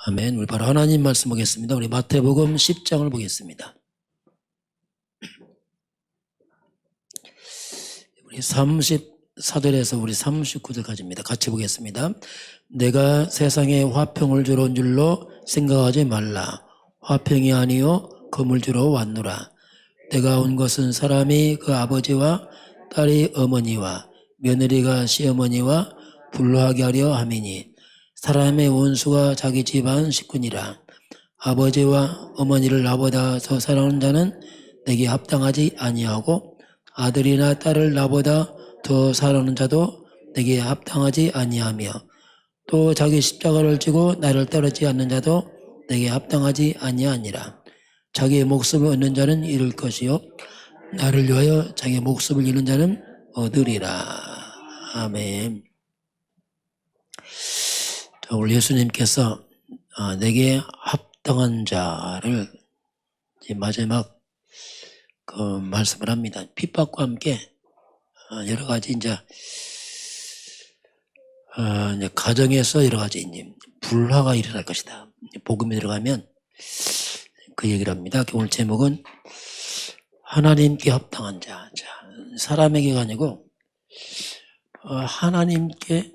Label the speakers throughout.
Speaker 1: 아멘. 우리 바로 하나님 말씀 보겠습니다. 우리 마태복음 10장을 보겠습니다. 우리 34절에서 우리 39절까지입니다. 같이 보겠습니다. 내가 세상에 화평을 주러 온 줄로 생각하지 말라. 화평이 아니요 검을 주러 왔노라. 내가 온 것은 사람이 그 아버지와 딸이 어머니와 며느리가 시어머니와 불화하게 하려 함이니 사람의 원수가 자기 집안 식구니라. 아버지와 어머니를 나보다 더 사랑하는 자는 내게 합당하지 아니하고 아들이나 딸을 나보다 더 사랑하는 자도 내게 합당하지 아니하며 또 자기 십자가를 지고 나를 따르지 않는 자도 내게 합당하지 아니하니라. 자기의 목숨을 얻는 자는 잃을 것이요 나를 위하여 자기의 목숨을 잃는 자는 얻으리라. 아멘. 우리 예수님께서 내게 합당한 자를 마지막 말씀을 합니다. 핍박과 함께 여러 가지 이제 가정에서 여러 가지 이제 불화가 일어날 것이다. 복음에 들어가면 그 얘기를 합니다. 오늘 제목은 하나님께 합당한 자. 사람에게가 아니고 하나님께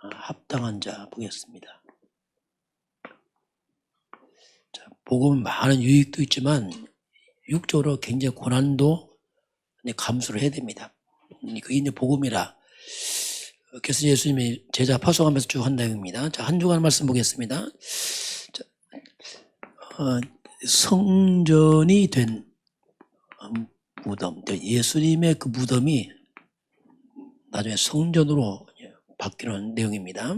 Speaker 1: 합당한 자 보겠습니다. 자, 복음은 많은 유익도 있지만 육적으로 굉장히 고난도 감수를 해야 됩니다. 그게 이제 복음이라. 그래서 예수님이 제자 파송하면서 쭉 한 내용입니다. 자, 한 주간 말씀 보겠습니다. 자, 성전이 된 무덤, 예수님의 그 무덤이 나중에 성전으로 바뀌는 내용입니다.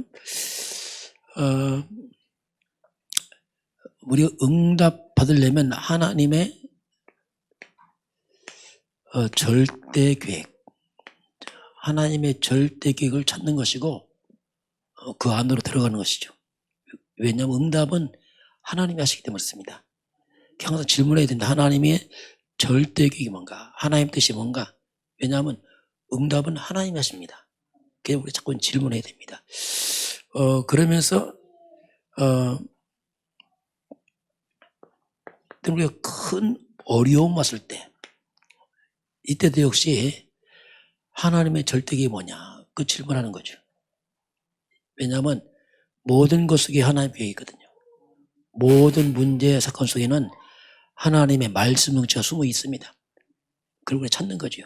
Speaker 1: 우리가 응답 받으려면 하나님의 절대 계획, 하나님의 절대 계획을 찾는 것이고 그 안으로 들어가는 것이죠. 왜냐하면 응답은 하나님이 하시기 때문에 그렇습니다. 항상 질문해야 된다. 하나님의 절대 계획이 뭔가? 하나님 뜻이 뭔가? 왜냐하면 응답은 하나님이 하십니다. 그래서 우리 자꾸 질문해야 됩니다. 그러면서 우리가 큰 어려움 왔을 때 이때도 역시 하나님의 절대계획이 뭐냐? 그 질문하는 거죠. 왜냐하면 모든 것 속에 하나님의 계획이 있거든요. 모든 문제, 사건 속에는 하나님의 말씀 능치가 숨어 있습니다. 그걸 우리가 찾는 거죠.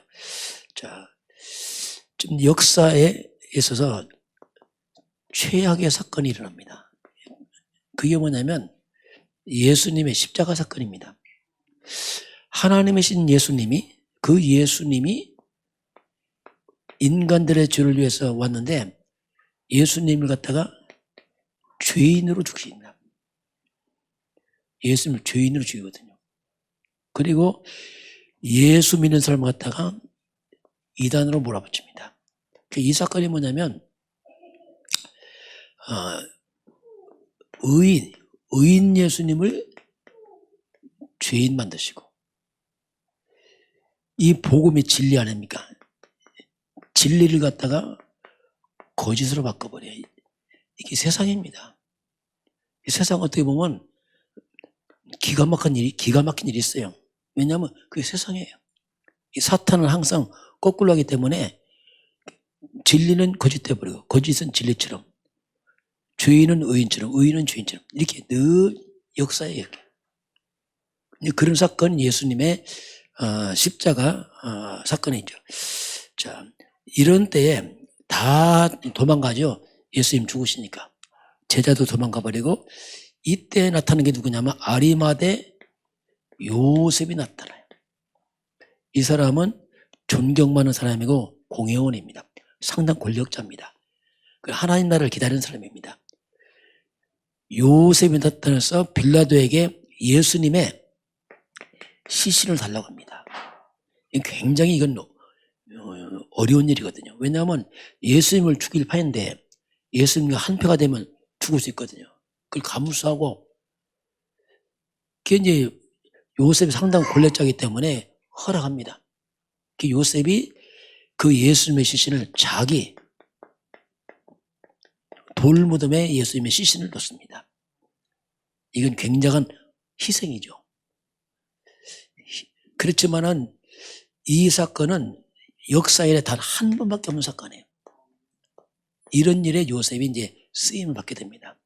Speaker 1: 자, 좀 역사에 있어서 최악의 사건이 일어납니다. 그게 뭐냐면 예수님의 십자가 사건입니다. 하나님이신 예수님이 그 예수님이 인간들의 죄를 위해서 왔는데 예수님을 갖다가 죄인으로 죽이십니다. 예수님을 죄인으로 죽이거든요. 그리고 예수 믿는 사람을 갖다가 이단으로 몰아붙입니다. 이 사건이 뭐냐면 의인 예수님을 죄인 만드시고 이 복음이 진리 아닙니까? 진리를 갖다가 거짓으로 바꿔버려요. 이게 세상입니다. 이 세상 어떻게 보면 기가 막힌 일이 있어요. 왜냐하면 그게 세상이에요. 이 사탄은 항상 거꾸로 하기 때문에 진리는 거짓 되어버리고 거짓은 진리처럼 죄인은 의인처럼 의인은 죄인처럼 이렇게 늘 역사에 이렇게. 그런 사건은 예수님의 십자가 사건이죠. 자, 이런 때에 다 도망가죠. 예수님 죽으시니까. 제자도 도망가 버리고 이때 나타나는 게 누구냐면 아리마대 요셉이 나타나요. 이 사람은 존경받는 사람이고 공회원입니다. 상당 권력자입니다. 하나님 나라를 기다리는 사람입니다. 요셉이 나타나서 빌라도에게 예수님의 시신을 달라고 합니다. 굉장히 이건 어려운 일이거든요. 왜냐하면 예수님을 죽일 판인데 예수님과 한패가 되면 죽을 수 있거든요. 그걸 감수하고 그게 이제 요셉이 상당 권력자이기 때문에 허락합니다. 요셉이 그 예수님의 시신을 자기 돌무덤에 예수님의 시신을 놓습니다. 이건 굉장한 희생이죠. 그렇지만은 이 사건은 역사에 단 한 번밖에 없는 사건이에요. 이런 일에 요셉이 이제 쓰임을 받게 됩니다.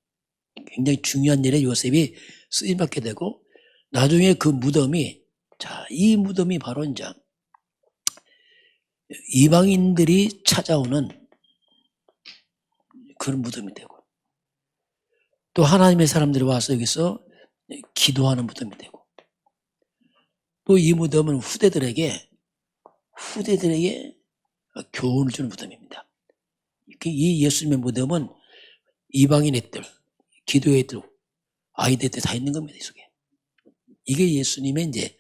Speaker 1: 굉장히 중요한 일에 요셉이 쓰임 받게 되고, 나중에 그 무덤이, 자, 이 무덤이 바로 이제 이방인들이 찾아오는 그런 무덤이 되고, 또 하나님의 사람들이 와서 여기서 기도하는 무덤이 되고, 또 이 무덤은 후대들에게 교훈을 주는 무덤입니다. 이 예수님의 무덤은 이방인의 뜰, 기도의 뜰, 아이들의 뜰 다 있는 겁니다, 이 속에. 이게 예수님의 이제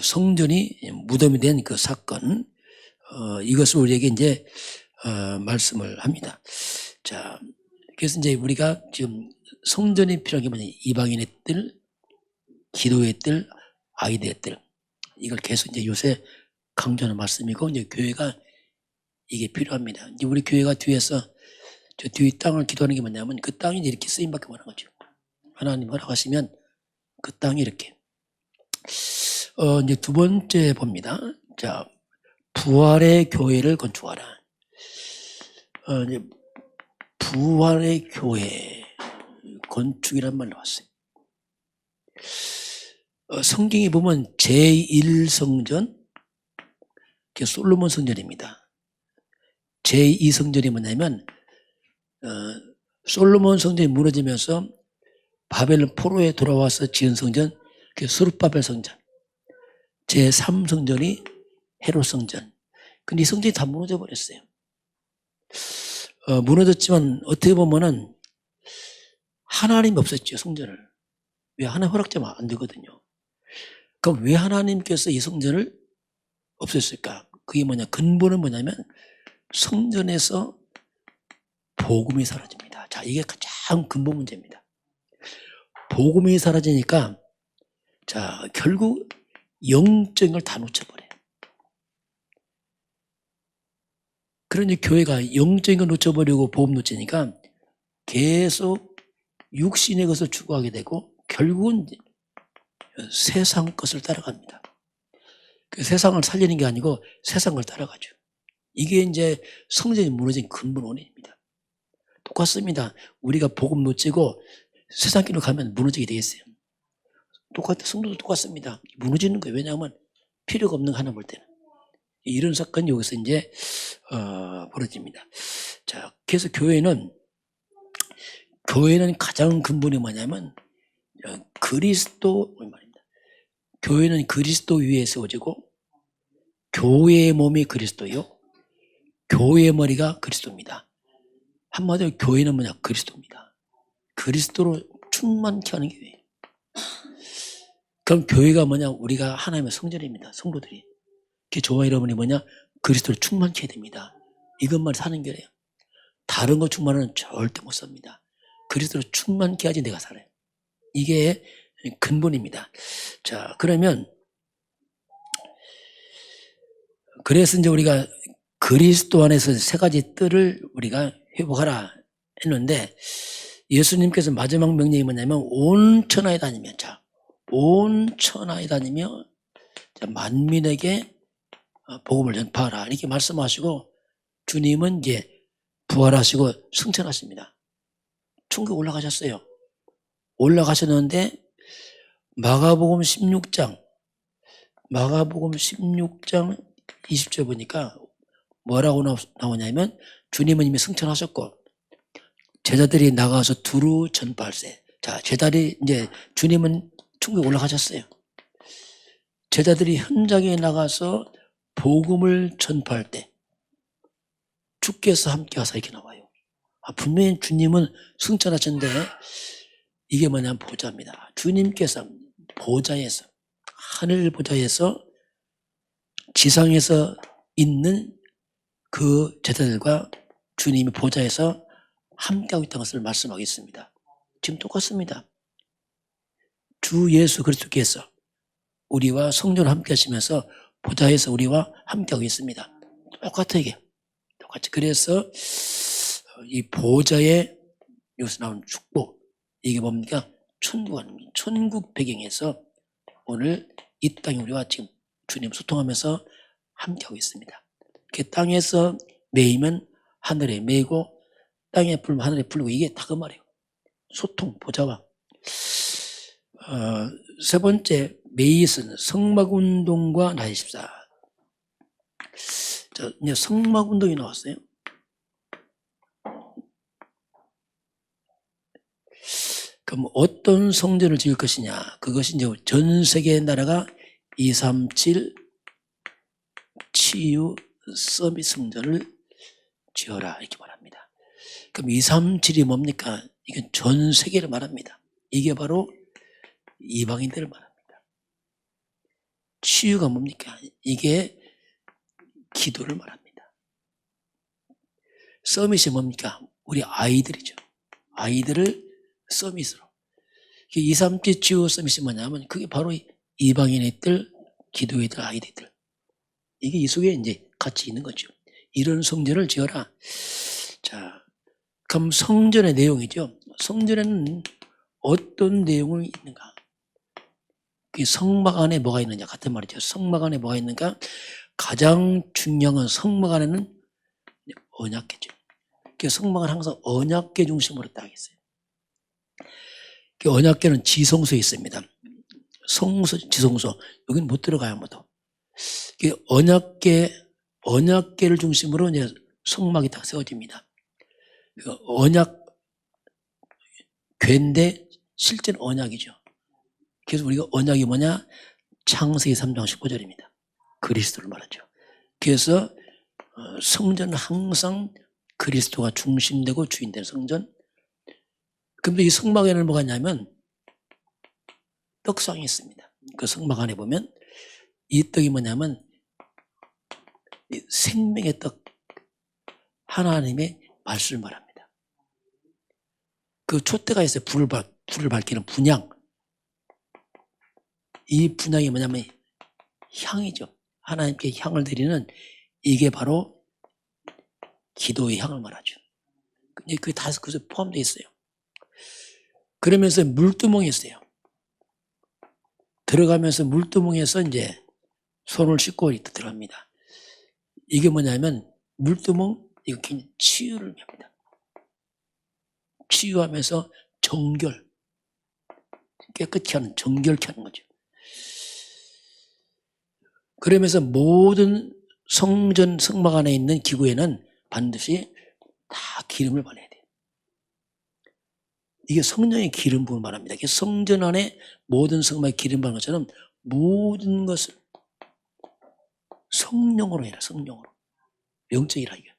Speaker 1: 성전이 무덤이 된 그 사건, 이것을 우리에게 이제 말씀을 합니다. 자, 그래서 이제 우리가 지금 성전이 필요한 게 뭐냐? 이방인의 뜰, 기도의 뜰, 아이들의 뜰. 이걸 계속 이제 요새 강조하는 말씀이고, 이제 교회가 이게 필요합니다. 이제 우리 교회가 뒤에서 저 뒤 땅을 기도하는 게 뭐냐면, 그 땅이 이렇게 쓰임받게 원하는 거죠. 하나님 허락하시면 그 땅이 이렇게. 이제 두 번째 봅니다. 자, 부활의 교회를 건축하라. 이제 부활의 교회 건축이란 말 나왔어요. 성경에 보면 제1성전, 그게 솔로몬 성전입니다. 제2성전이 뭐냐면, 솔로몬 성전이 무너지면서 바벨론 포로에 돌아와서 지은 성전, 그게 스룹바벨 성전. 제3성전이 헤롯 성전. 근데 이 성전이 다 무너져 버렸어요. 무너졌지만 어떻게 보면은 하나님이 없었죠, 성전을. 왜? 하나님 허락자면 안 되거든요. 그럼 왜 하나님께서 이 성전을 없앴을까? 그게 뭐냐? 근본은 뭐냐면 성전에서 복음이 사라집니다. 자, 이게 가장 근본 문제입니다. 복음이 사라지니까, 자, 결국 영적인 걸 다 놓쳐버려요. 그러니 교회가 영적인 걸 놓쳐버리고 복음 놓치니까 계속 육신의 것을 추구하게 되고, 결국은 세상 것을 따라갑니다. 그 세상을 살리는 게 아니고 세상을 따라가죠. 이게 이제 성전이 무너진 근본 원인입니다. 똑같습니다. 우리가 복음 놓치고 세상길로 가면 무너지게 되겠어요. 성도도 똑같습니다. 무너지는 거예요. 왜냐하면 필요가 없는 거 하나 볼 때는. 이런 사건이 여기서 이제 벌어집니다. 자, 그래서 교회는 가장 근본이 뭐냐면 그리스도 말입니다. 교회는 그리스도 위에 세워지고, 교회의 몸이 그리스도요, 교회의 머리가 그리스도입니다. 한마디로 교회는 뭐냐? 그리스도입니다. 그리스도로 충만케 하는 교회. 그럼 교회가 뭐냐? 우리가 하나님의 성전입니다. 성도들이. 그 저와 여러분이 뭐냐? 그리스도를 충만케 해야 됩니다. 이것만 사는 거예요. 다른 거 충만은 절대 못 삽니다. 그리스도를 충만케 해야지 내가 살아요. 이게 근본입니다. 자, 그러면 그래서 이제 우리가 그리스도 안에서 세 가지 뜰을 우리가 회복하라 했는데, 예수님께서 마지막 명령이 뭐냐면 온 천하에 다니며, 자, 온 천하에 다니며 만민에게 복음을 전파하라 이렇게 말씀하시고, 주님은 이제 부활하시고 승천하십니다. 천국 올라가셨어요. 올라가셨는데 마가복음 16장 20절 보니까 뭐라고 나오냐면, 주님은 이미 승천하셨고 제자들이 나가서 두루 전파할세. 자, 제자들이 이제 주님은 천국에 올라가셨어요. 제자들이 현장에 나가서 복음을 전파할 때 주께서 함께 하사 이렇게 나와요. 분명히 주님은 승천하셨는데 이게 뭐냐면 보좌입니다. 주님께서 보좌에서, 하늘 보좌에서 지상에서 있는 그 제자들과 주님이 보좌에서 함께하고 있다는 것을 말씀하겠습니다. 지금 똑같습니다. 주 예수 그리스도께서 우리와 성령을 함께 하시면서 보좌에서 우리와 함께하고 있습니다. 똑같아, 이게. 똑같이. 그래서 이 보좌에 여기서 나온 축복, 이게 뭡니까? 천국 배경에서 오늘 이 땅에 우리와 지금 주님 소통하면서 함께하고 있습니다. 이렇게 땅에서 매이면 하늘에 매이고 땅에 불면 하늘에 불고, 이게 다 그 말이에요. 소통, 보좌와. 세 번째, 메이슨, 성막운동과 나의 14. 자, 이제 성막운동이 나왔어요. 그럼 어떤 성전을 지을 것이냐? 그것이 이제 전 세계 나라가 237 치유 서밋 성전을 지어라, 이렇게 말합니다. 그럼 237이 뭡니까? 이건 전 세계를 말합니다. 이게 바로 이방인들을 말합니다. 치유가 뭡니까? 이게 기도를 말합니다. 서밋이 뭡니까? 우리 아이들이죠. 아이들을 서밋으로. 237 치유 서밋이 뭐냐면 그게 바로 이방인의 들, 기도의 들, 아이들의 들. 이게 이 속에 이제 같이 있는 거죠. 이런 성전을 지어라. 자, 그럼 성전의 내용이죠. 성전에는 어떤 내용이 있는가? 그 성막 안에 뭐가 있느냐 같은 말이죠. 성막 안에 뭐가 있는가? 가장 중요한 건 성막 안에는 언약궤죠. 그 성막은 항상 언약궤 중심으로 딱 있어요. 그 언약궤는 지성소에 있습니다. 성소, 지성소. 여기는 못 들어가요, 아무도. 그 언약궤를 중심으로 이제 성막이 딱 세워집니다. 언약궤인데 실제는 언약이죠. 그래서 우리가 언약이 뭐냐? 창세기 3장 19절입니다. 그리스도를 말하죠. 그래서 성전은 항상 그리스도가 중심되고 주인된 성전. 그런데 이 성막에는 뭐가 있냐면 떡상이 있습니다. 그 성막 안에 보면 이 떡이 뭐냐면 생명의 떡, 하나님의 말씀을 말합니다. 그 촛대가 있어요. 불을 밝히는 분향. 이 분향이 뭐냐면 향이죠. 하나님께 향을 드리는, 이게 바로 기도의 향을 말하죠. 그게 다 그것에 포함되어 있어요. 그러면서 물두멍이 있어요. 들어가면서 물두멍에서 이제 손을 씻고 이렇게 들어갑니다. 이게 뭐냐면 물두멍, 이거 굉장히 치유를 합니다. 치유하면서 정결, 깨끗이 하는, 정결케 하는 거죠. 그러면서 모든 성전, 성막 안에 있는 기구에는 반드시 다 기름을 발라야 돼요. 이게 성령의 기름 부음을 말합니다. 이게 성전 안에 모든 성막에 기름 바른 것처럼 모든 것을 성령으로 해라, 성령으로. 영적이라, 이게.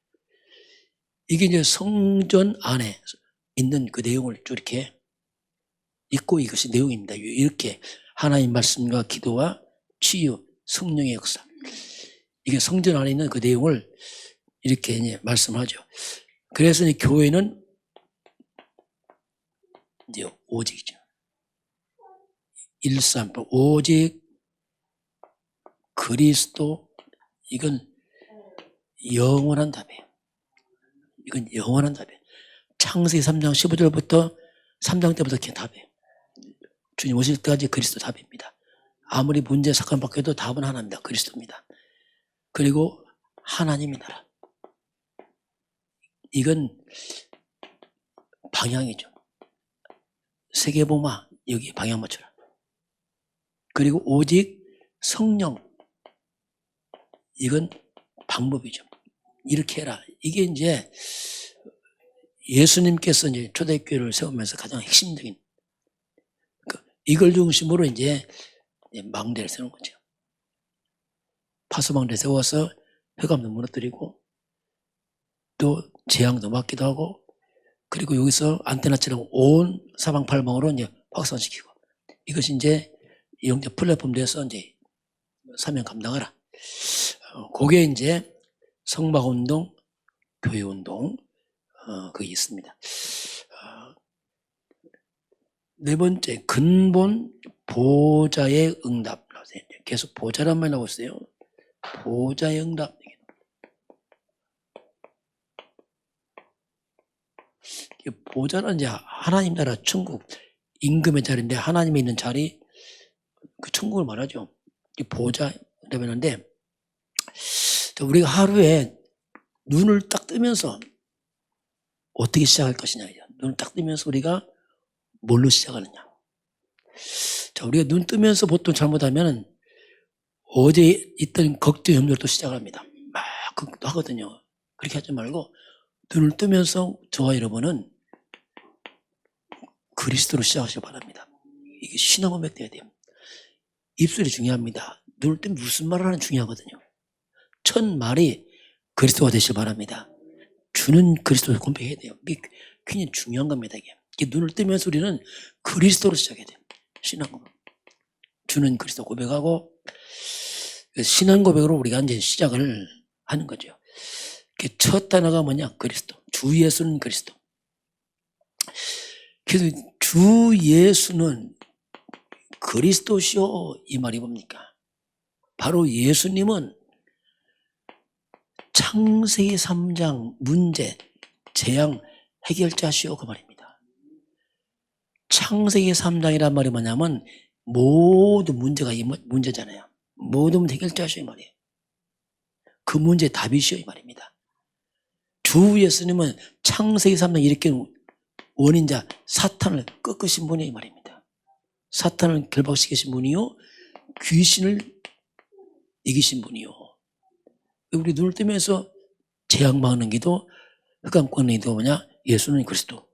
Speaker 1: 이게 이제 성전 안에 있는 그 내용을 쭉 이렇게 읽고, 이것이 내용입니다. 이렇게 하나님 말씀과 기도와 치유, 성령의 역사. 이게 성전 안에 있는 그 내용을 이렇게 이제 말씀하죠. 그래서 이제 교회는 이제 오직이죠. 138, 오직 그리스도. 이건 영원한 답이에요. 이건 영원한 답이에요. 창세기 3장 15절부터 3장 때부터 그게 답이에요. 주님 오실 때까지 그리스도 답입니다. 아무리 문제 사건 바뀌어도 답은 하나입니다. 그리스도입니다. 그리고 하나님의 나라. 이건 방향이죠. 세계보마, 여기 방향 맞춰라. 그리고 오직 성령, 이건 방법이죠. 이렇게 해라. 이게 이제 예수님께서 이제 초대교회를 세우면서 가장 핵심적인, 이걸 중심으로 이제 망대를 세우는 거죠. 파수망대 세워서 회감도 무너뜨리고 또 재앙도 막기도 하고, 그리고 여기서 안테나처럼 온 사방팔방으로 이제 확산시키고, 이것이 이제 영적 플랫폼 돼서 이제 사명 감당하라. 그게 이제 성막운동, 교회운동, 그게 있습니다. 네 번째, 근본 보좌의 응답. 계속 보좌란 말 나오고 있어요. 보좌의 응답. 보좌는 이제 하나님 나라 천국 임금의 자리인데 하나님이 있는 자리 그 천국을 말하죠. 이 보좌 되면인데 우리가 하루에 눈을 딱 뜨면서 어떻게 시작할 것이냐. 눈을 딱 뜨면서 우리가 뭘로 시작하느냐. 자, 우리가 눈 뜨면서 보통 잘못하면 어제 있던 걱정, 염려도 시작을 합니다. 막 하거든요. 그렇게 하지 말고 눈을 뜨면서 저와 여러분은 그리스도로 시작하시기 바랍니다. 이게 신앙 고백 돼야 돼요. 입술이 중요합니다. 눈을 뜨면 무슨 말을 하는 중요하거든요. 첫 말이 그리스도가 되시기 바랍니다. 주는 그리스도를 고백해야 돼요. 이게 굉장히 중요한 겁니다. 이게 눈을 뜨면서 우리는 그리스도로 시작해야 돼요. 신앙 고백. 주는 그리스도 고백하고 신앙 고백으로 우리가 이제 시작을 하는 거죠. 첫 단어가 뭐냐? 그리스도. 주 예수는 그리스도. 그래서 주 예수는 그리스도시오 이 말이 뭡니까? 바로 예수님은 창세기 3장 문제, 재앙 해결자시오 그 말입니다. 창세기 3장이란 말이 뭐냐면 모든 문제가 이 문제잖아요. 모든 문제 해결자시오 이 말이에요. 그 문제의 답이시오 이 말입니다. 주 예수님은 창세기 3장 일으킨 원인자 사탄을 꺾으신 분이 이 말입니다. 사탄을 결박시키신 분이요 귀신을 이기신 분이요. 우리 눈을 뜨면서 재앙 막는 기도, 흑암 꺾는 기도 뭐냐? 예수는 그리스도.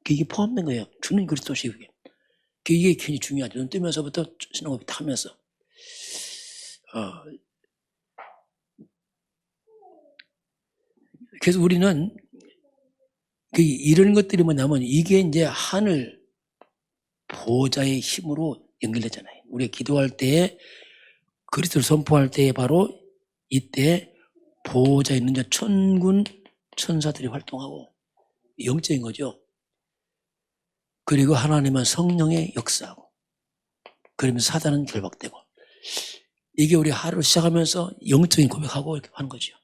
Speaker 1: 이게 포함된 거예요. 주는 그리스도시. 이게 굉장히 중요하죠. 눈 뜨면서부터 신앙고백 다 하면서. 그래서 우리는 이런 것들이 뭐냐면 이게 이제 하늘 보좌의 힘으로 연결되잖아요. 우리가 기도할 때에 그리스도를 선포할 때에 바로 이때 보호자에 있는 천군 천사들이 활동하고 영적인 거죠. 그리고 하나님은 성령의 역사하고 그러면 사단은 결박되고 이게 우리 하루 시작하면서 영적인 고백하고 이렇게 하는 거죠.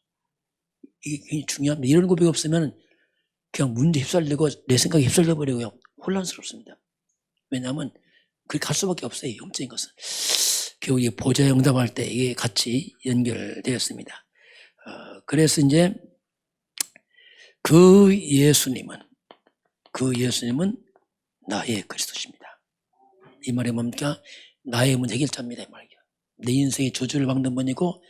Speaker 1: 이게 굉장히 중요합니다. 이런 고백이 없으면 그냥 문제 휩쓸리고 내 생각에 휩쓸려 버리고요. 혼란스럽습니다. 왜냐하면 그렇게 갈 수밖에 없어요. 영적인 것은. 결국 보좌에 응답할 때 이게 같이 연결되었습니다. 그래서 이제 그 예수님은 나의 그리스도십니다. 이 말이 뭡니까? 나의 문제 해결자입니다. 이 말이죠. 내 인생의 저주를 막는 분이고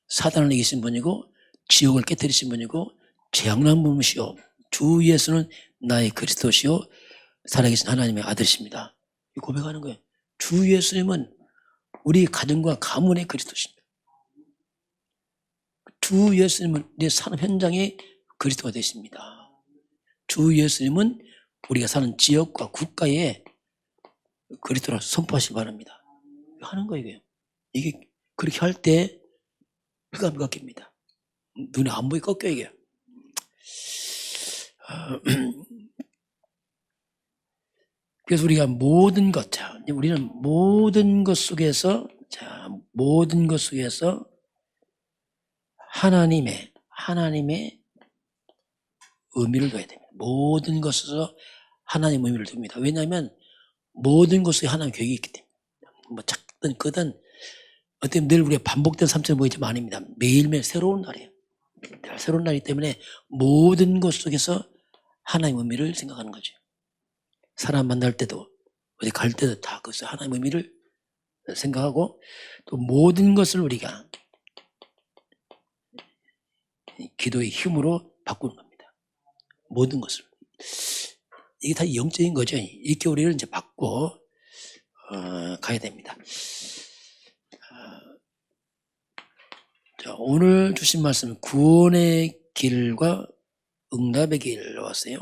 Speaker 1: 사단을 이기신 분이고 지옥을 깨뜨리신 분이고 재앙난 분이시오. 주 예수는 나의 그리스도시요 살아계신 하나님의 아들이십니다. 고백하는 거예요. 주 예수님은 우리 가정과 가문의 그리스도십니다. 주 예수님은 내 사는 현장에 그리스도가 되십니다. 주 예수님은 우리가 사는 지역과 국가에 그리스도를 선포하시기 바랍니다. 하는 거예요. 이게 그렇게 할 때 흑암이 꺾입니다. 눈에 안 보이 꺾여 이게. 그래서 우리가 모든 것, 우리는 모든 것 속에서 하나님의 의미를 둬야 됩니다. 모든 것에서 하나님의 의미를 둡니다. 왜냐하면 모든 것에 하나님의 계획이 있기 때문에. 뭐 작든 크든 어떻게 늘 우리가 반복된 삶처럼 보이지만 아닙니다. 매일매일 새로운 날이에요. 새로운 날이기 때문에 모든 것 속에서 하나님의 의미를 생각하는 거죠. 사람 만날 때도 어디 갈 때도 다 거기서 하나님의 의미를 생각하고 또 모든 것을 우리가 기도의 힘으로 바꾸는 겁니다. 모든 것을. 이게 다 영적인 거죠. 이렇게 우리를 이제 바꿔 가야 됩니다. 자, 오늘 주신 말씀은 구원의 길과 응답의 길 나왔어요.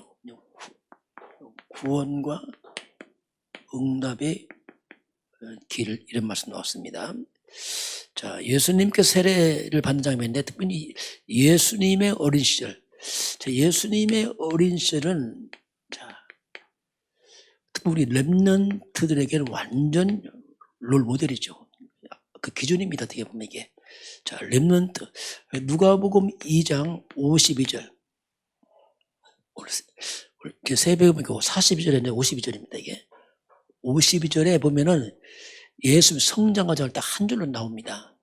Speaker 1: 구원과 응답의 길 이런 말씀 나왔습니다. 자, 예수님께 세례를 받는 장면인데 특별히 예수님의 어린 시절. 자, 예수님의 어린 시절은 우리 렘넌트들에게는 완전 롤 모델이죠. 그 기준입니다. 어떻게 보면 이게. 자, 렘넌트. 누가복음 2장 52절. 새벽에 보니까 42절인데 52절입니다, 이게. 52절에 보면은 예수님 성장 과정을 딱 한 줄로 나옵니다.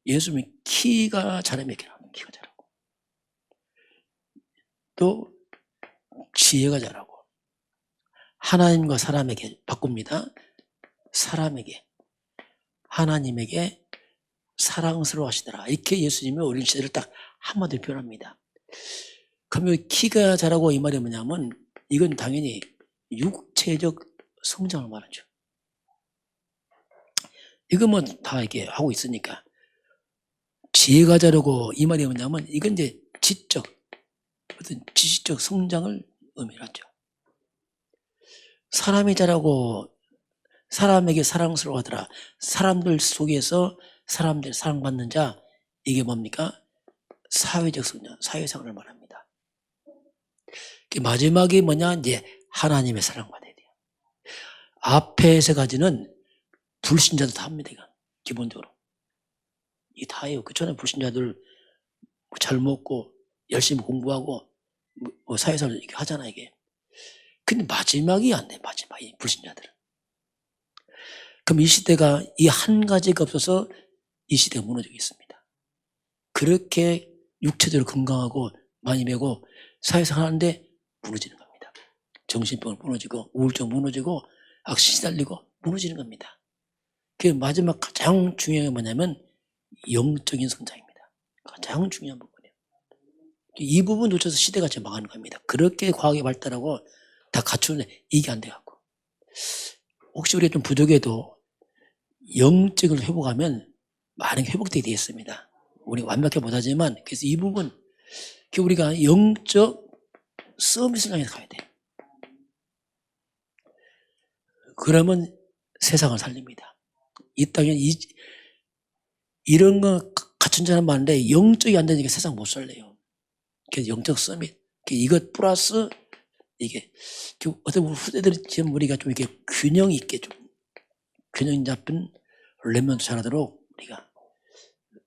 Speaker 1: 예수님이 키가 자라면 이렇게 나옵니다. 키가 자라고. 또 지혜가 자라고. 하나님과 사람에게 바꿉니다. 사람에게. 하나님에게 사랑스러워 하시더라. 이렇게 예수님이 어린 시대를 딱 한마디로 표현합니다. 그러면 키가 자라고 이 말이 뭐냐면 이건 당연히 육체적 성장을 말하죠. 이거 뭐 다 이렇게 하고 있으니까. 지혜가 자라고 이 말이 뭐냐면 이건 이제 지적, 어떤 지식적 성장을 의미하죠. 사람이 자라고 사람에게 사랑스러워하더라. 사람들 속에서 사람들 사랑받는 자, 이게 뭡니까? 사회적 성장, 사회생활을 말합니다. 마지막이 뭐냐? 이제 하나님의 사랑받아야 돼요. 앞에 세 가지는 불신자도 다 합니다. 이건 기본적으로. 이 다예요. 그 전에 불신자들 잘 먹고 열심히 공부하고 뭐 사회생활 이렇게 하잖아, 이게. 근데 마지막이 안 돼, 마지막이 불신자들은. 그럼 이 시대가 이 한 가지가 없어서 이 시대가 무너지고 있습니다. 그렇게 육체적으로 건강하고 많이 배고 사회생활 하는데 무너지는 겁니다. 정신병을 무너지고 우울증 무너지고 악시 시달리고 무너지는 겁니다. 그 마지막 가장 중요한 게 뭐냐면 영적인 성장입니다. 가장 중요한 부분이에요. 이 부분 놓쳐서 시대가 지금 망하는 겁니다. 그렇게 과학이 발달하고 다 갖추는데 이게 안 돼갖고. 혹시 우리가 좀 부족해도 영적을 회복하면 많은 회복되게 되어 있습니다. 우리가 완벽해 못하지만 그래서 이 부분 우리가 영적 서비스를 향해서 가야 돼요. 그러면 세상을 살립니다. 이 땅에 이런 거 갖춘 사람 많은데 영적이 안 되니까 세상 못 살래요. 그래서 영적 서밋 이것 플러스 이게 어떤 후대들이 지금 우리가 좀 이렇게 균형 있게 좀 균형 잡힌 렘넌트 잘하도록 우리가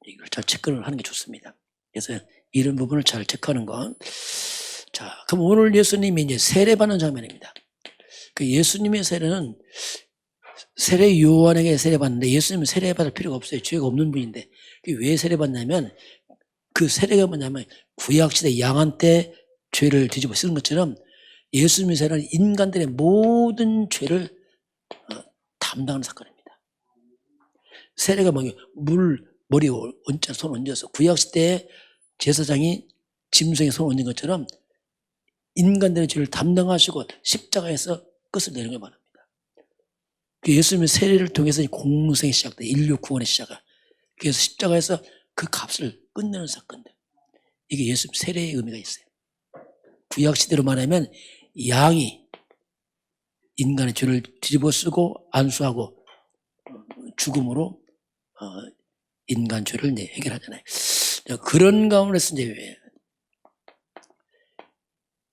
Speaker 1: 이걸 잘 체크를 하는 게 좋습니다. 그래서 이런 부분을 잘 체크하는 거. 자, 그럼 오늘 예수님이 이제 세례받는 장면입니다. 그 예수님의 세례는 세례 요한에게 세례받는데 예수님은 세례받을 필요가 없어요. 죄가 없는 분인데 왜 세례받냐면 그 세례가 뭐냐면 구약시대 양한 때 죄를 뒤집어 쓰는 것처럼 예수님의 세례는 인간들의 모든 죄를 담당하는 사건입니다. 세례가 뭐예요? 머리에 손 얹어서 구약시대에 제사장이 짐승에 손 얹은 것처럼 인간들의 죄를 담당하시고 십자가에서 끝을 내는 걸 말합니다. 예수님의 세례를 통해서 공생이 시작돼 인류 구원의 시작을. 그래서 십자가에서 그 값을 끝내는 사건들. 이게 예수님 세례의 의미가 있어요. 구약시대로 말하면 양이 인간의 죄를 뒤집어 쓰고 안수하고 죽음으로 인간 죄를 해결하잖아요. 그런 가운데서 이제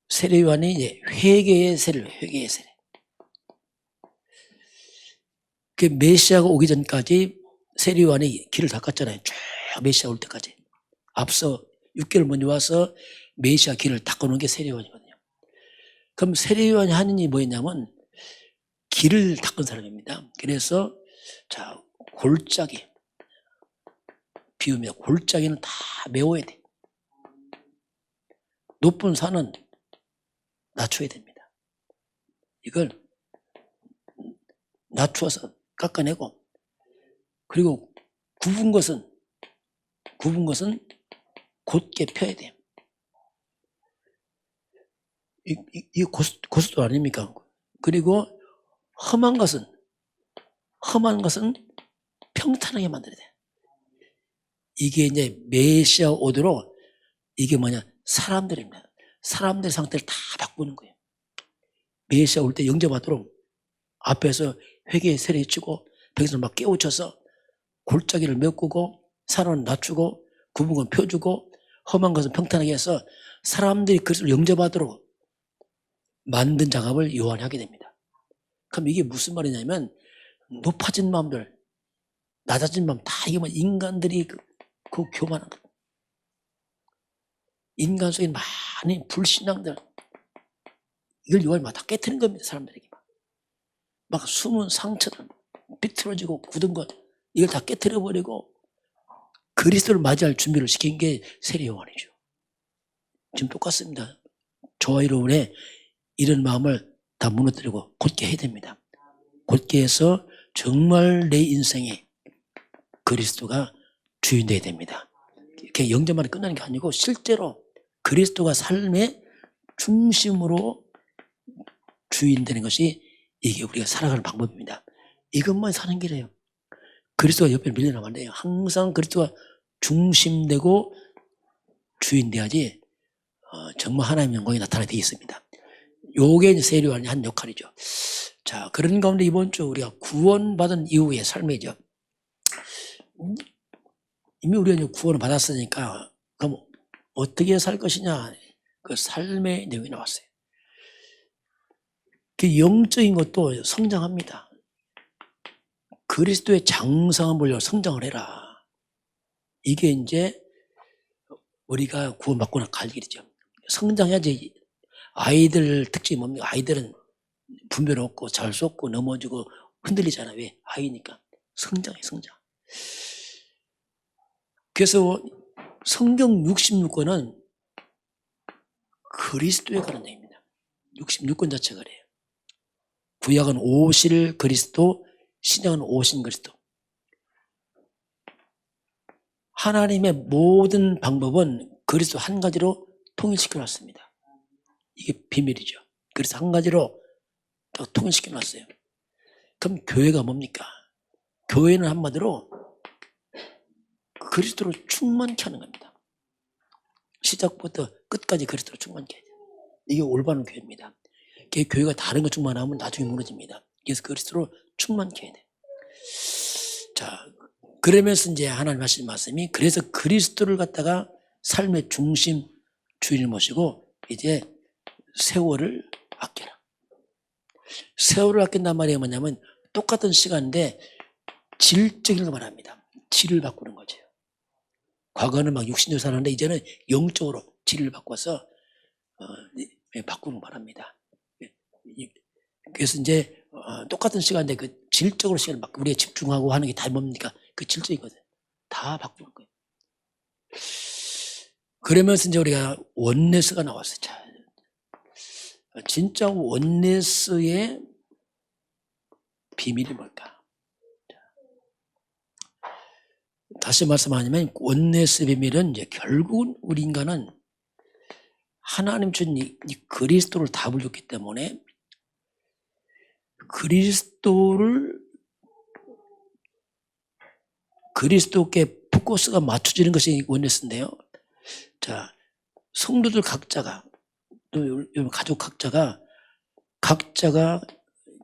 Speaker 1: 세례 요한이 이제 회개의 세례를 회개의 세례. 그 메시아가 오기 전까지 세례 요한이 길을 닦았잖아요. 쭉 메시아 올 때까지. 앞서 6개월 먼저 와서 메시아 길을 닦아놓은 게 세례 요한이거든요. 그럼 세례 요한이 하는 일이 뭐였냐면 길을 닦은 사람입니다. 그래서 자 골짜기 비우며 골짜기는 다 메워야 돼. 높은 산은 낮춰야 됩니다. 이걸 낮추어서 깎아내고 그리고 굽은 것은 곧게 펴야 돼요. 이 고속도로 아닙니까? 그리고 험한 것은 평탄하게 만들어야 돼. 이게 이제 메시아 오도록 이게 뭐냐? 사람들입니다. 사람들 상태를 다 바꾸는 거예요. 메시아 올 때 영접하도록 앞에서 회개의 세례 치고 백성을 막 깨우쳐서 골짜기를 메꾸고 산은 낮추고 굽은 건 펴주고 험한 것은 평탄하게 해서 사람들이 그것을 영접하도록 만든 작업을 요한이 하게 됩니다. 그럼 이게 무슨 말이냐면 높아진 마음들 낮아진 마음 다 이게 뭐 인간들이 그 교만한 거. 인간 속에 많은 불신앙들 이걸 요한이 막 다 깨트린 겁니다. 사람들에게 막 숨은 상처들, 비틀어지고 굳은 것, 이걸 다 깨트려버리고 그리스도를 맞이할 준비를 시킨 게 세례 요한이죠. 지금 똑같습니다. 저와 여러분의 이런 마음을 다 무너뜨리고 곧게 해야 됩니다. 곧게 해서 정말 내 인생에 그리스도가 주인 되어야 됩니다. 이렇게 영접만에 끝나는 게 아니고 실제로 그리스도가 삶의 중심으로 주인 되는 것이 이게 우리가 살아가는 방법입니다. 이것만 사는 길이에요. 그리스도가 옆에 밀려나면 안 돼요. 항상 그리스도가 중심되고 주인 돼야지 정말 하나님의 영광이 나타나게 되어 있습니다. 요게 이제 세례 요한이 한 역할이죠. 자, 그런 가운데 이번 주 우리가 구원받은 이후의 삶이죠. 이미 우리가 이제 구원을 받았으니까 그럼 어떻게 살 것이냐, 그 삶의 내용이 나왔어요. 그 영적인 것도 성장합니다. 그리스도의 장성한 분로 성장을 해라. 이게 이제 우리가 구원받고 나서 갈 길이죠. 성장해야지. 아이들 특징이 뭡니까? 아이들은 분별 없고 잘 쏟고 넘어지고 흔들리잖아. 왜? 아이니까. 성장해, 성장. 그래서 성경 66권은 그리스도에 관한 내용입니다. 66권 자체가 그래요. 구약은 오실 그리스도, 신약은 오신 그리스도. 하나님의 모든 방법은 그리스도 한 가지로 통일시켜 놨습니다. 이게 비밀이죠. 그래서 한 가지로 통일시켜 놨어요. 그럼 교회가 뭡니까? 교회는 한마디로 그리스도로 충만케 하는 겁니다. 시작부터 끝까지 그리스도로 충만케 해야 돼요. 이게 올바른 교회입니다. 교회가 다른 것 충만하면 나중에 무너집니다. 그래서 그리스도로 충만케 해야 돼요. 자, 그러면서 이제 하나님 하신 말씀이 그래서 그리스도를 갖다가 삶의 중심 주인을 모시고 이제 세월을 아껴라. 세월을 아낀단 말이 뭐냐면 똑같은 시간인데 질적인 걸 말합니다. 질을 바꾸는 거죠. 과거는 막 60년 살았는데 이제는 영적으로 질을 바꿔서 바꾸는 걸 말합니다. 그래서 이제 똑같은 시간인데 그 질적으로 시간을 바꾸고 우리가 집중하고 하는 게 다 뭡니까? 그 질적이거든. 다 바꾸는 거예요. 그러면서 이제 우리가 원네스가 나왔어요. 자, 진짜 원네스의 비밀이 뭘까? 다시 말씀하자면 원네스의 비밀은 이제 결국은 우리 인간은 하나님 준 이 그리스도를 답을 줬기 때문에 그리스도께 포커스가 맞춰지는 것이 원네스인데요. 자, 성도들 각자가 또 가족 각자가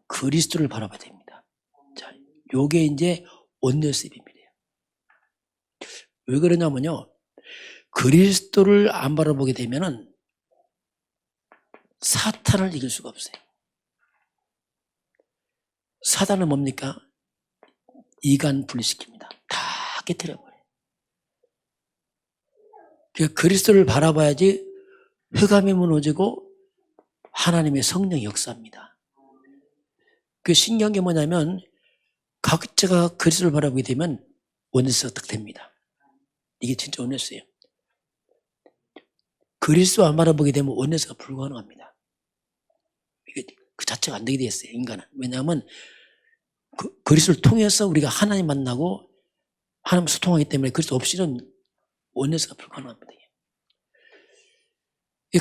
Speaker 1: 그리스도를 바라봐야 됩니다. 자, 요게 이제 원네스의 비밀이에요. 왜 그러냐면요. 그리스도를 안 바라보게 되면은 사탄을 이길 수가 없어요. 사탄은 뭡니까? 이간 분리시킵니다. 다 깨트려버려요. 그러니까 그리스도를 바라봐야지 흑암이 무너지고 하나님의 성령이 역사합니다. 그 신기한 게 뭐냐면 각자가 그리스도를 바라보게 되면 원네스가 딱 됩니다. 이게 진짜 원네스예요. 그리스도 안 바라보게 되면 원네스가 불가능합니다. 이게 그 자체가 안 되게 돼 있어요. 인간은. 왜냐하면 그리스도를 통해서 우리가 하나님 만나고 하나님 소통하기 때문에 그리스도 없이는 원네스가 불가능합니다.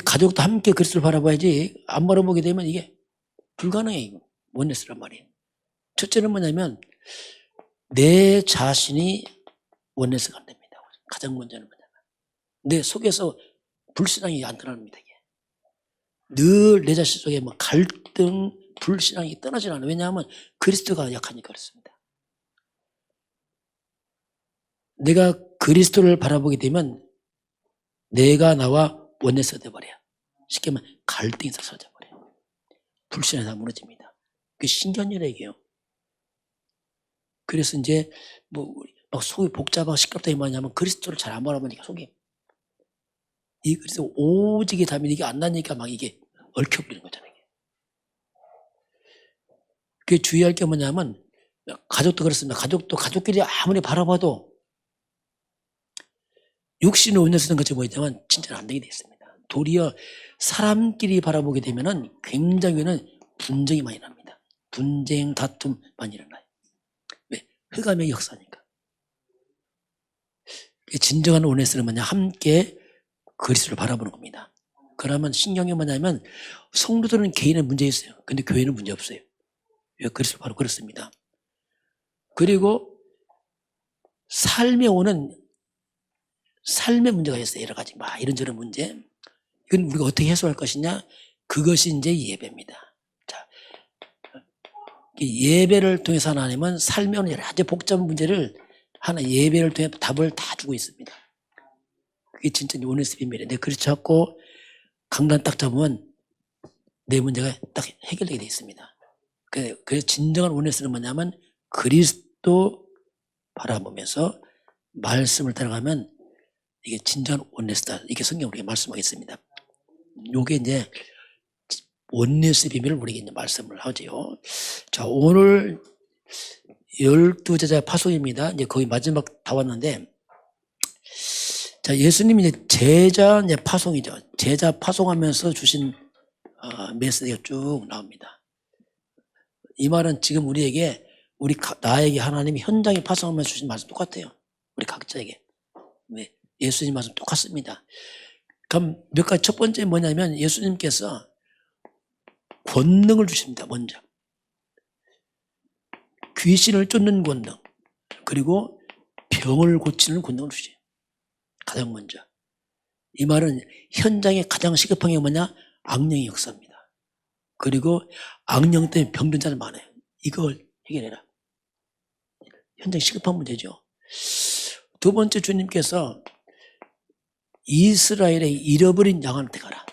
Speaker 1: 가족도 함께 그리스도를 바라봐야지 안 바라보게 되면 이게 불가능해요. 원네스란 말이에요. 첫째는 뭐냐면 내 자신이 원네스가 안 됩니다. 가장 먼저는 뭐냐면 내 속에서 불신앙이 안 드러납니다. 늘 내 자신 속에 뭐 갈등, 불신앙이 떠나지 않아요. 왜냐하면 그리스도가 약하니까 그렇습니다. 내가 그리스도를 바라보게 되면 내가 나와 원네스가 돼버려요. 쉽게 말하면 갈등이 사라져버려요. 불신앙이 다 무너집니다. 그게 신기한 일이에요. 그래서 이제 뭐 막 속이 복잡하고 시끄럽다 이 말이냐면 그리스도를 잘 안 바라보니까 속이 그래서 오직의 답이 이게 안 나니까 막 이게 얽혀버리는 거잖아요. 그 주의할 게 뭐냐면 가족도 그렇습니다. 가족도 가족끼리 아무리 바라봐도 육신의 온유쓰는 것이 보이지만 진짜는 안 되게 되어 있습니다. 도리어 사람끼리 바라보게 되면은 굉장히는 분쟁이 많이 납니다. 분쟁, 다툼 많이 일어나요. 왜? 흑암의 역사니까. 진정한 온유쓰는 뭐냐? 함께 그리스도를 바라보는 겁니다. 그러면 신경이 뭐냐면 성도들은 개인의 문제 있어요. 근데 교회는 문제 없어요. 왜? 그리스도 바로 그렇습니다. 그리고 삶에 오는 삶의 문제가 있어요. 여러 가지 막 이런저런 문제. 이건 우리가 어떻게 해소할 것이냐? 그것이 이제 예배입니다. 자, 예배를 통해서 하나님은 삶에 오는 여러 가지 복잡한 문제를 하나 예배를 통해 답을 다 주고 있습니다. 그게 진짜 온유의 비밀이에요. 내가 그렇지 않고 강단 딱 잡으면 내 문제가 딱 해결되게 되어 있습니다. 그래서 진정한 온유는 뭐냐면 그리스도 바라보면서 말씀을 따라가면 이게 진정한 온유스다. 이게 성경 우리가 말씀하겠습니다. 요게 이제 온유의 비밀을 우리에게 이제 말씀을 하지요. 자, 오늘 12제자 파송입니다. 이제 거의 마지막 다 왔는데, 자, 예수님이 이제 제자 이제 파송이죠. 제자 파송하면서 주신 메시지가 쭉 나옵니다. 이 말은 지금 우리에게 나에게 하나님이 현장에 파송하면서 주신 말씀 똑같아요. 우리 각자에게. 네, 예수님 말씀 똑같습니다. 그럼 몇 가지 첫 번째 뭐냐면 예수님께서 권능을 주십니다. 먼저 귀신을 쫓는 권능, 그리고 병을 고치는 권능을 주세요. 가장 먼저. 이 말은 현장에 가장 시급한 게 뭐냐? 악령의 역사입니다. 그리고 악령 때문에 병든 자들 많아요. 이걸 해결해라. 현장 시급한 문제죠. 두 번째, 주님께서 이스라엘의 잃어버린 양한테 가라.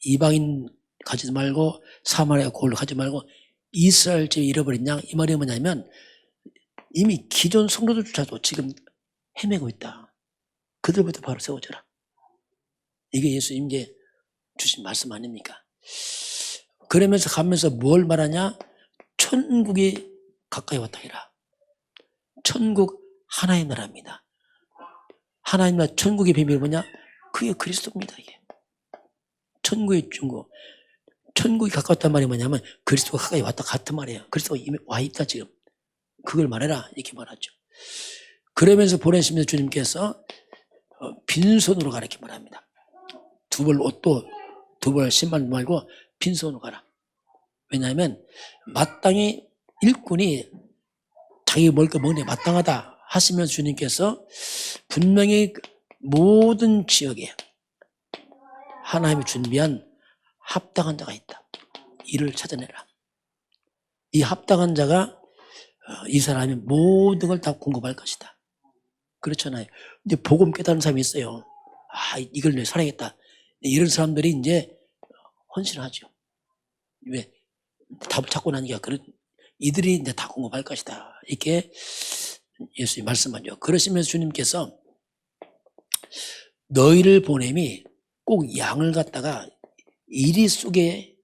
Speaker 1: 이방인 가지 말고 사마리아 고을로 가지 말고 이스라엘 집에 잃어버린 양. 이 말이 뭐냐면 이미 기존 성도들조차도 지금 헤매고 있다. 그들부터 바로 세워줘라. 이게 예수님 이제 주신 말씀 아닙니까? 그러면서 가면서 뭘 말하냐? 천국이 가까이 왔다 해라. 천국 하나의 나라입니다. 하나님 나라 천국의 비밀이 뭐냐? 그게 그리스도입니다. 이게 천국의 중국. 천국이 가까웠단 말이 뭐냐면 그리스도가 가까이 왔다 같은 말이에요. 그리스도가 이미 와 있다 지금. 그걸 말해라 이렇게 말하죠. 그러면서 보내시면서 주님께서 빈손으로 가라 이렇게 말합니다. 두 벌 옷도 두 벌 신발 말고 빈손으로 가라. 왜냐하면 마땅히 일꾼이 자기 먹을 거 먹는 게 마땅하다 하시면서 주님께서 분명히 모든 지역에 하나님이 준비한 합당한 자가 있다. 이를 찾아내라. 이 합당한 자가 이 사람이 모든 걸 다 공급할 것이다. 그렇잖아요. 이제 복음 깨달은 사람이 있어요. 아, 이걸 내 살아야겠다. 이런 사람들이 이제 헌신하죠. 왜? 답을 찾고 나니까 이들이 이제 다 공급할 것이다. 이렇게 예수님이 말씀하죠. 그러시면서 주님께서 너희를 보냄이 꼭 양을 갖다가 이리 속에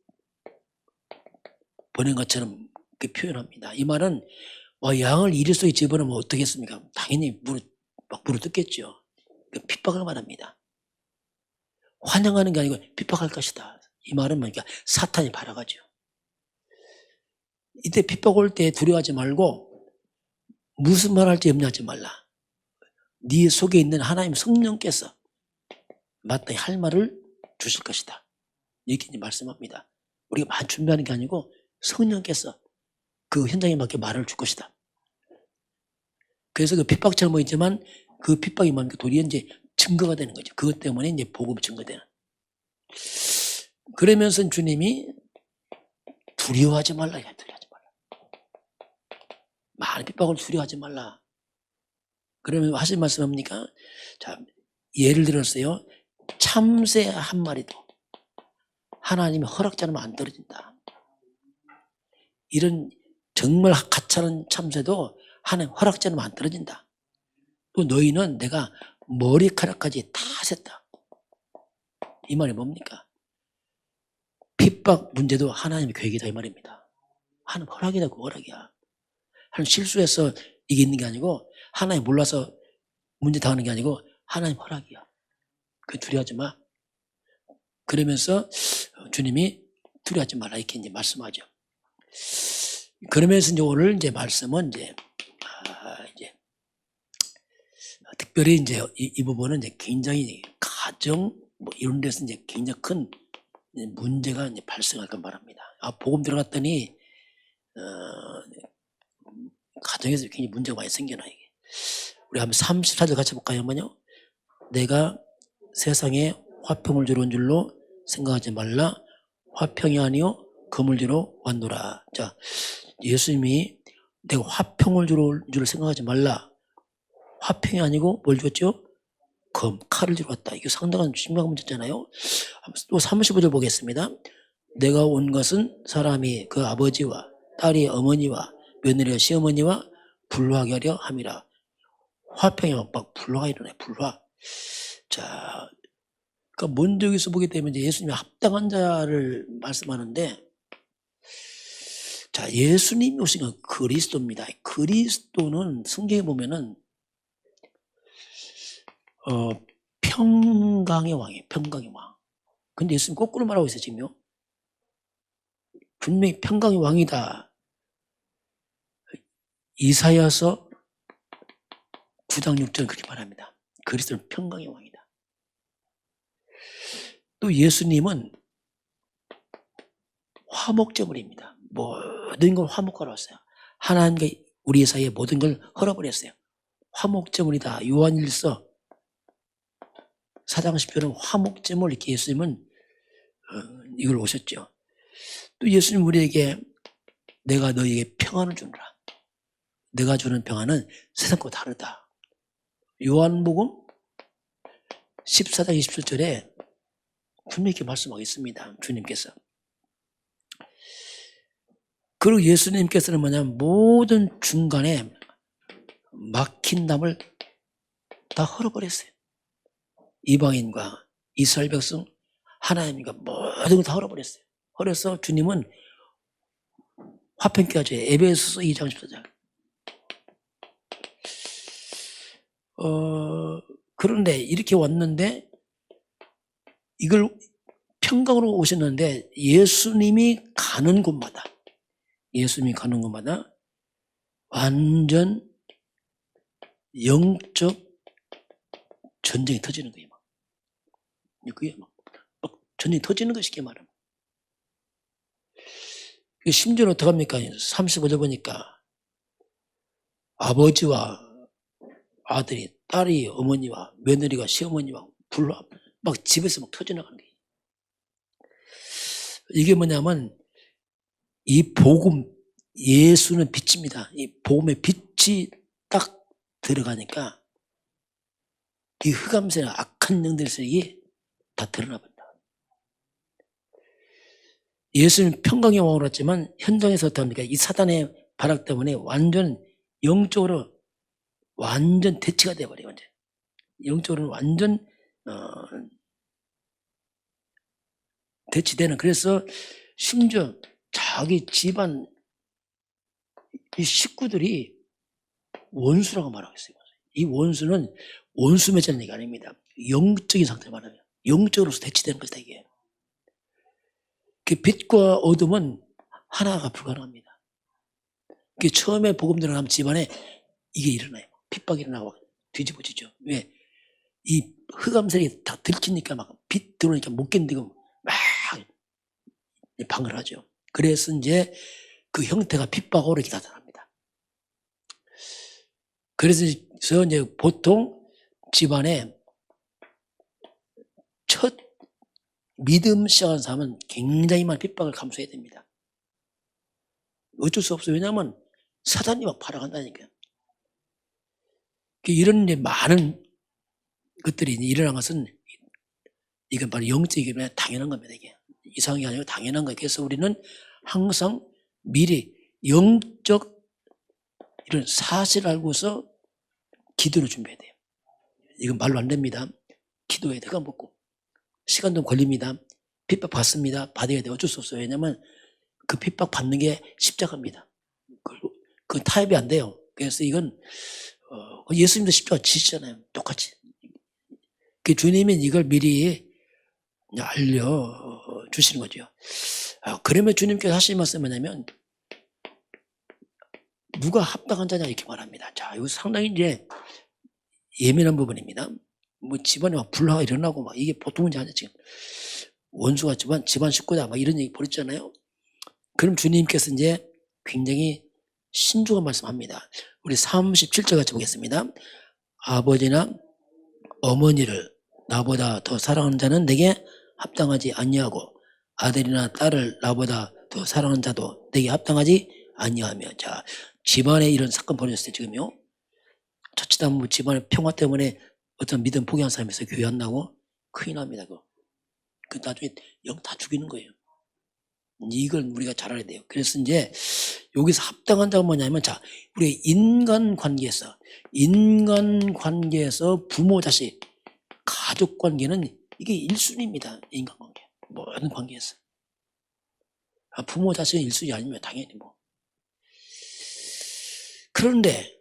Speaker 1: 보낸 것처럼 표현합니다. 이 말은 양을 이리 속에 집어넣으면 어떻게 했습니까? 당연히 물을 뜯겠죠. 핍박을 말합니다. 환영하는 게 아니고 핍박할 것이다. 이 말은 뭐니까 사탄이 발아가죠. 이때 핍박 올 때 두려워하지 말고 무슨 말 할지 염려하지 말라. 네 속에 있는 하나님 성령께서 마땅히 할 말을 주실 것이다. 이렇게 말씀합니다. 우리가 많이 준비하는 게 아니고 성령께서 그 현장에 맞게 말을 줄 것이다. 그래서 그 핍박처럼 보이지만 그 핍박이 뭡니까? 도리어 이제 증거가 되는 거죠. 그것 때문에 이제 복음 증거되는. 그러면서 주님이 두려워하지 말라. 두려워하지 말라. 많은 핍박을 두려워하지 말라. 그러면 하신 말씀 뭡니까? 자, 예를 들었어요. 참새 한 마리도 하나님이 허락지 않으면 안 떨어진다. 이런 정말 가차는 참새도 하나님 허락지 않으면 안 떨어진다. 또 너희는 내가 머리카락까지 다 셌다. 이 말이 뭡니까? 핍박 문제도 하나님의 계획이다 이 말입니다. 하나님 허락이다. 그 허락이야. 하나님 실수해서 이게 있는 게 아니고 하나님 몰라서 문제 당하는 게 아니고 하나님 허락이야. 그 두려워하지 마. 그러면서 주님이 두려워하지 말라 이렇게 이제 말씀하죠. 그러면서 이제 오늘 이제 말씀은 이제 특별히 이제 이 부분은 이제 굉장히 가정 뭐 이런 데서 이제 굉장히 큰 문제가 이제 발생할 건 말합니다. 복음 들어갔더니 가정에서 굉장히 문제가 많이 생겨나 이게. 우리 한번 34절 같이 볼까요, 한번요? 내가 세상에 화평을 주러 온 줄로 생각하지 말라. 화평이 아니요 금을 주러 왔노라. 자, 예수님이 내가 화평을 주러 올 줄 생각하지 말라. 화평이 아니고 뭘 줬죠? 칼을 주러 왔다. 이게 상당한 심각한 문제잖아요. 또 35절 보겠습니다. 내가 온 것은 사람이 그 아버지와 딸이 어머니와 며느리와 시어머니와 불화하게 하려 함이라. 화평이 막 불화가 일어나요. 불화. 자, 그러니까 먼저 여기서 보게 되면 이제 예수님이 합당한 자를 말씀하는데, 자, 예수님이 오신 건 그리스도입니다. 그리스도는 성경에 보면은 평강의 왕이에요. 평강의 왕. 근데 예수님 거꾸로 말하고 있어요, 지금요. 분명히 평강의 왕이다. 이사야서 9장 6절 그렇게 말합니다. 그리스도는 평강의 왕이다. 또 예수님은 화목제물입니다. 모든 걸 화목하러 왔어요. 하나님과 우리 사이에 모든 걸 헐어버렸어요. 화목제물이다. 요한일서 4장 10절은 화목제물 이렇게 예수님은 이걸 오셨죠. 또 예수님 우리에게 내가 너희에게 평안을 주노라. 내가 주는 평안은 세상과 다르다. 요한복음 14장 27절에 분명히 이렇게 말씀하겠습니다. 주님께서. 그리고 예수님께서는 뭐냐면 모든 중간에 막힌 담을 다 헐어버렸어요. 이방인과 이스라엘 백성, 하나님과 모든 걸 다 헐어버렸어요. 그래서 주님은 화평케 하죠. 에베소서 2장 14절. 그런데 이렇게 왔는데 이걸 평강으로 오셨는데 예수님이 가는 곳마다 완전 영적 전쟁이 터지는 거예요. 그게 막 전쟁이 터지는 것이 쉽게 말하면. 심지어는 어떻게 합니까? 35절 보니까 아버지와 아들이, 딸이, 어머니와 며느리가 시어머니와 불화 막 집에서 막 터져나가는 거예요. 이게 뭐냐면 이 복음, 예수는 빛입니다. 이 복음의 빛이 딱 들어가니까 이 흑암세나 악한 영들이 다 드러나 버린다. 예수는 평강의 왕으로 왔지만 현장에서 어떻게 합니까? 이 사단의 발악 때문에 완전 영적으로 완전 대치가 되어버려요. 완전. 영적으로는 완전 대치되는. 그래서 심지어 자기 집안 이 식구들이 원수라고 말하고 있어요. 이 원수는 원수 맺자는 얘기가 아닙니다. 영적인 상태를 말하면 영적으로서 대치되는 것이다 이게. 그 빛과 어둠은 하나가 불가능합니다. 그 처음에 복음 들어가면 집안에 이게 일어나요. 핍박이 일어나고 뒤집어지죠. 왜? 이 흑암색이 다 들키니까 막 빛 들어오니까 못 견디고 막 방을 하죠. 그래서 이제 그 형태가 핍박으로 이렇게 나타납니다. 그래서 이제 보통 집안에 첫 믿음 시작한 사람은 굉장히 많은 핍박을 감수해야 됩니다. 어쩔 수 없어요. 왜냐하면 사단이 막 발악한다니까요. 이런 이제 많은 것들이 일어난 것은 이건 바로 영적이면 당연한 겁니다. 이게 이상이 아니고 당연한 거예요. 그래서 우리는 항상 미리 영적 이런 사실을 알고서 기도를 준비해야 돼요. 이건 말로 안 됩니다. 기도해야 돼요. 그건 먹고 시간도 걸립니다. 핍박 받습니다. 받아야 돼요. 어쩔 수 없어요. 왜냐하면 그 핍박 받는 게 십자가입니다. 그 타협이 안 돼요. 그래서 이건 예수님도 십자가 지시잖아요. 똑같이. 그 주님이 이걸 미리 알려주시는 거죠. 그러면 주님께서 하시는 말씀은 뭐냐면 누가 합당한 자냐 이렇게 말합니다. 자, 이거 상당히 이제 예민한 부분입니다. 뭐 집안에 막 불화가 일어나고 막 이게 보통 문제 아니야 지금. 원수가 집안 식구다 막 이런 얘기 벌였잖아요. 그럼 주님께서 이제 굉장히 신중한 말씀합니다. 우리 37절 같이 보겠습니다. 아버지나 어머니를 나보다 더 사랑하는 자는 내게 합당하지 아니하고 아들이나 딸을 나보다 더 사랑하는 자도 내게 합당하지 아니하며. 자, 집안에 이런 사건 벌어졌을 때 지금요. 자칫 하면 집안의 평화 때문에 어떤 믿음 포기한 사람이 있어요. 교회 안 나고 큰일 납니다. 그 나중에 영 다 죽이는 거예요. 이걸 우리가 잘 알아야 돼요. 그래서 이제 여기서 합당한 자가 뭐냐면, 자, 우리 인간 관계에서 부모, 자식, 가족 관계는 이게 1순위입니다. 인간 관계. 모든 관계에서. 부모, 자식은 1순위 아니면 당연히 뭐. 그런데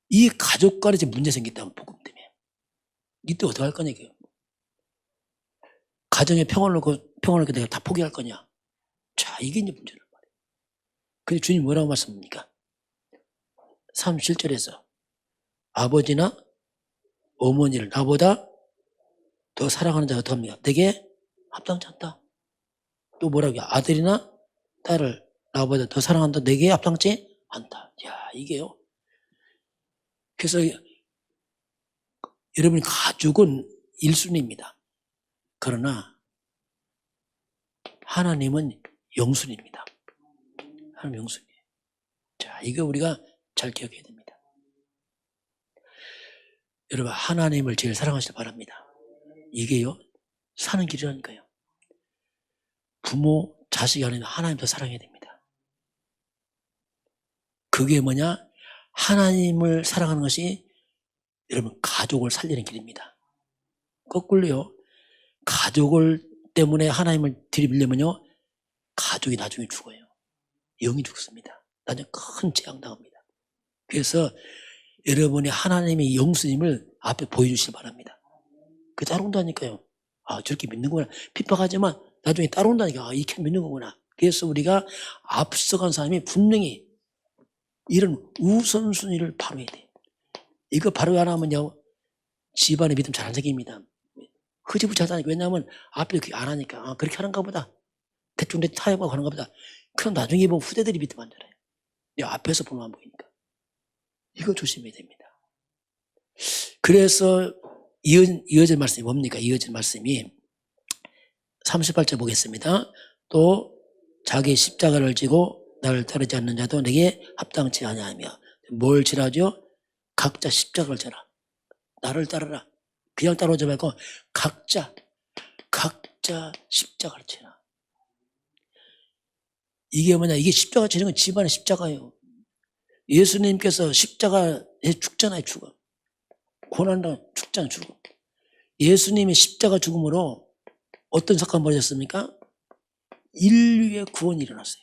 Speaker 1: 이 가족 간에 이제 문제 생겼다면 복음 때문에. 이때 어떻게 할 거냐, 이게요. 가정의 평화를 내가 다 포기할 거냐. 자, 이게 이제 문제란 말이에요. 근데 주님 뭐라고 말씀합니까? 37절에서 아버지나 어머니를 나보다 더 사랑하는 자가 어떻게 합니까? 내게 합당치 않다. 또 뭐라고요? 아들이나 딸을 나보다 더 사랑한다. 내게 합당치 않다. 야, 이게요. 그래서 여러분 가족은 1순위입니다. 그러나 하나님은 영순입니다. 하나님 영순이에요. 자, 이거 우리가 잘 기억해야 됩니다. 여러분, 하나님을 제일 사랑하시길 바랍니다. 이게요, 사는 길이라니까요. 부모, 자식이 아니라 하나님 더 사랑해야 됩니다. 그게 뭐냐? 하나님을 사랑하는 것이 여러분 가족을 살리는 길입니다. 거꾸로요, 가족을 때문에 하나님을 들이밀려면요, 가족이 나중에 죽어요. 영이 죽습니다. 나중에 큰 재앙 당합니다. 그래서 여러분이 하나님의 영수님을 앞에 보여주시기 바랍니다. 그 따라온다니까요. 아, 저렇게 믿는구나. 핍박하지만 나중에 따라온다니까. 이렇게 믿는 거구나. 그래서 우리가 앞서간 사람이 분명히 이런 우선순위를 바로 해야 돼요. 이거 바로 안 하면요, 집안의 믿음 잘 안 생깁니다. 흐지부지하다니까. 왜냐하면 앞에 그렇게 안 하니까. 그렇게 하는가 보다. 대충 타협하고 하는가 보다. 그럼 나중에 보면 후대들이 믿음 안 되나요? 앞에서 보면 안 보이니까. 이거 조심해야 됩니다. 그래서 이어질 말씀이 뭡니까? 이어질 말씀이 38절 보겠습니다. 또 자기 십자가를 지고 나를 따르지 않는 자도 내게 합당치 아니하며. 뭘 지라죠? 각자 십자가를 져라. 나를 따르라. 그냥 따라오지 말고 각자 십자가를 지라. 이게 뭐냐? 이게 십자가 지는 건 집안의 십자가예요. 예수님께서 십자가에 죽잖아요. 죽어. 고난당 죽잖아요. 죽어. 예수님의 십자가 죽음으로 어떤 사건이 벌어졌습니까? 인류의 구원이 일어났어요.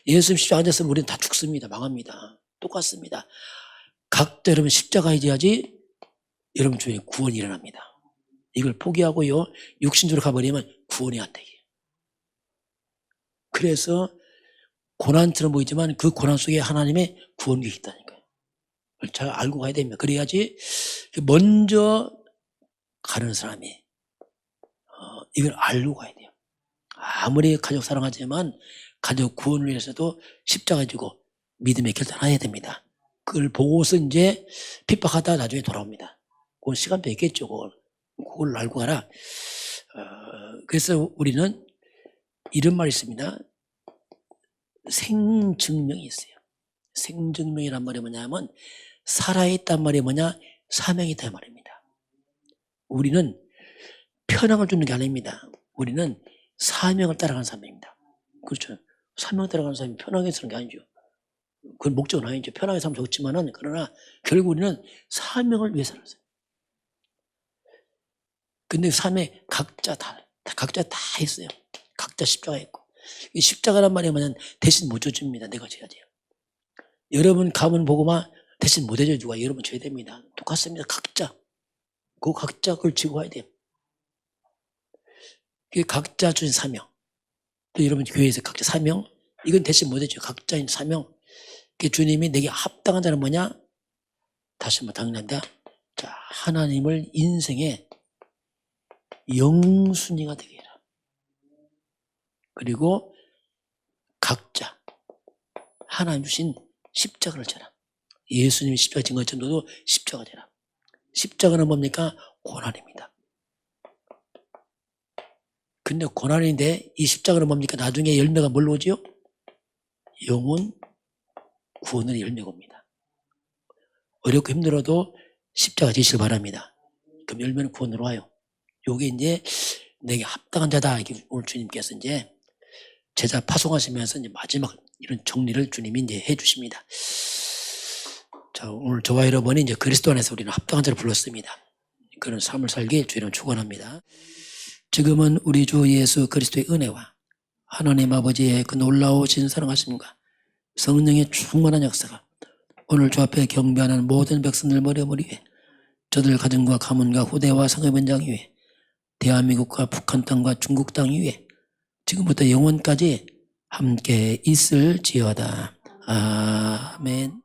Speaker 1: 예수님 십자가 앉았으면 우리는 다 죽습니다. 망합니다. 똑같습니다. 각자 여러분 십자가에 져야지 여러분 중에 구원이 일어납니다. 이걸 포기하고요, 육신주로 가버리면 구원이 안 되게. 그래서 고난처럼 보이지만 그 고난 속에 하나님의 구원이 있다니까요. 그걸 잘 알고 가야 됩니다. 그래야지 먼저 가는 사람이 이걸 알고 가야 돼요. 아무리 가족 사랑하지만 가족 구원을 위해서도 십자가 지고 믿음의 결단해야 됩니다. 그걸 보고서 이제 핍박하다 나중에 돌아옵니다. 그건 시간도 있겠죠. 그걸 알고 가라. 그래서 우리는 이런 말이 있습니다. 생증명이 있어요. 생증명이란 말이 뭐냐면 살아있단 말이 뭐냐? 사명이 있단 말입니다. 우리는 편향을 주는 게 아닙니다. 우리는 사명을 따라가는 사람입니다. 그렇죠. 사명을 따라가는 사람이 편하게 사는 게 아니죠. 그건 목적은 아니죠. 편하게 살면 좋지만은, 그러나 결국 우리는 사명을 위해 살았어요. 근데 삶에 각자 다 있어요. 각자 십자가 있고. 이 십자가란 말이 뭐냐면 대신 못 져줍니다. 내가 져야 돼요. 여러분 가문 보고만 대신 못 해줘 누가 여러분 져야 됩니다. 똑같습니다. 각자. 각자 그걸 지고 와야 돼요. 그게 각자 준 사명. 또 여러분 교회에서 각자 사명. 이건 대신 못 해줘요. 각자인 사명. 그 주님이 내게 합당한 자는 뭐냐? 다시 한번 당연한데, 자, 하나님을 인생의 영순위가 되게 해라. 그리고 각자 하나님 주신 십자가를 져라. 예수님이 십자가 진 것처럼 너도 십자가 되라. 십자가는 뭡니까? 고난입니다. 근데 고난인데 이 십자가는 뭡니까? 나중에 열매가 뭘로 오지요? 영혼 구원의 열매가 옵니다. 어렵고 힘들어도 십자가 지시길 바랍니다. 그럼 열매는 구원으로 와요. 요게 이제 내게 합당한 자다. 이게 오늘 주님께서 이제 제자 파송하시면서 이제 마지막 이런 정리를 주님이 이제 해 주십니다. 자, 오늘 저와 여러분이 이제 그리스도 안에서 우리는 합당한 자를 불렀습니다. 그런 삶을 살길 주님은 축원합니다. 지금은 우리 주 예수 그리스도의 은혜와 하나님 아버지의 그 놀라우신 사랑하심과 성령의 충만한 역사가 오늘 주 앞에 경배하는 모든 백성들 머리머리 위에 저들 가정과 가문과 후대와 상업 현장 위에 대한민국과 북한 땅과 중국 땅 위에 지금부터 영원까지 함께 있을지어다. 아멘.